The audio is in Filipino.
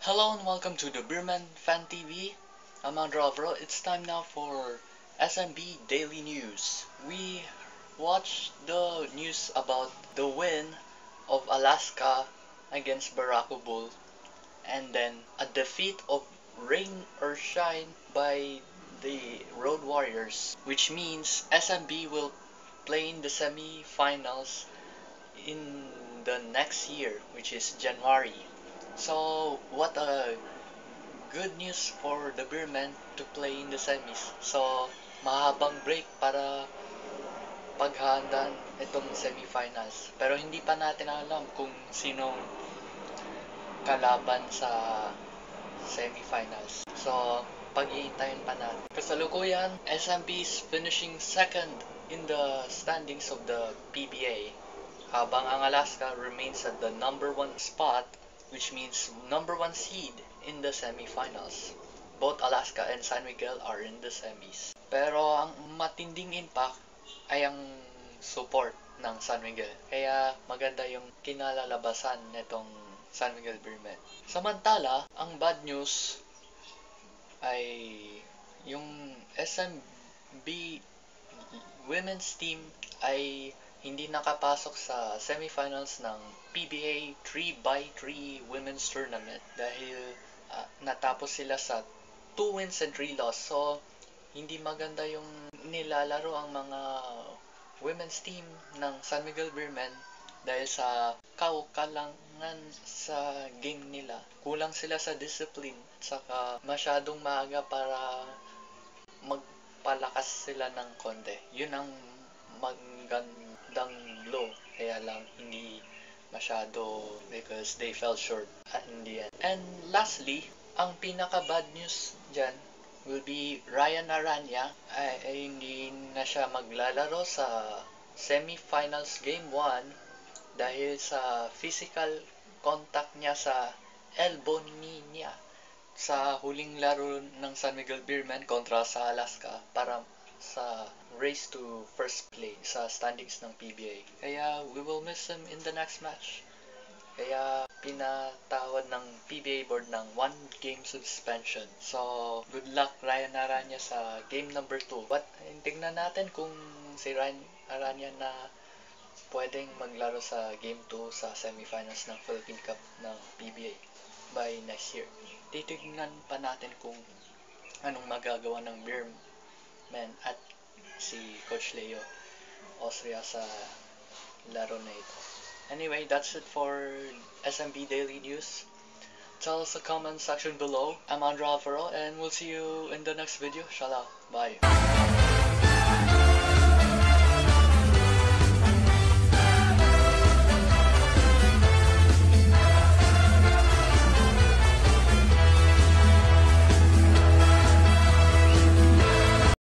Hello and welcome to the Beerman Fan TV. I'm Andrew Alvaro. It's time now for SMB Daily News. We watched the news about the win of Alaska against Barako Bull and then a defeat of Rain or Shine by the Road Warriors, which means SMB will play in the semi-finals in the next year, which is January. So, what a good news for the Beermen to play in the semis. So, mahabang break para paghahandaan itong semifinals. Pero hindi pa natin alam kung sinong kalaban sa semifinals. So, pag-iintayin pa natin. Kasalukuyan, SMB is finishing second in the standings of the PBA, habang ang Alaska remains at the number 1 spot, which means number 1 seed in the semifinals. Both Alaska and San Miguel are in the semis. Pero ang matinding impact ay ang support ng San Miguel. Kaya maganda yung kinalalabasan nitong San Miguel Beermen. Samantala, ang bad news ay yung SMB women's team ay hindi nakapasok sa semifinals ng PBA 3x3 Women's Tournament dahil natapos sila sa 2 wins and 3 loss. So, hindi maganda yung nilalaro ang mga women's team ng San Miguel Beermen dahil sa kaukalangan sa game nila. Kulang sila sa discipline at saka masyadong maaga para magpalakas sila ng konti. Yun ang magandang blow. Kaya lang hindi masyado because they fell short in the end. And lastly, ang pinaka-bad news dyan will be Ryan Aranya ay hindi na siya maglalaro sa semifinals game 1 dahil sa physical contact niya sa elbow niya sa huling laro ng San Miguel Beermen kontra sa Alaska para sa race to first place sa standings ng PBA. Kaya we will miss him in the next match. Kaya pinatawad ng PBA board ng 1 game suspension. So, good luck Ryan Aranya sa game number 2. But tingnan natin kung si Ryan Aranya na pwedeng maglaro sa game 2 sa semifinals ng Philippine Cup ng PBA by next year. Titignan pa natin kung anong magagawa ng Beermen at si Coach Leo Austria sa laro na ito. Anyway, that's it for SMB Daily News. Tell us in the comment section below. I'm Andrew Alvaro and we'll see you in the next video. Inshallah. Bye.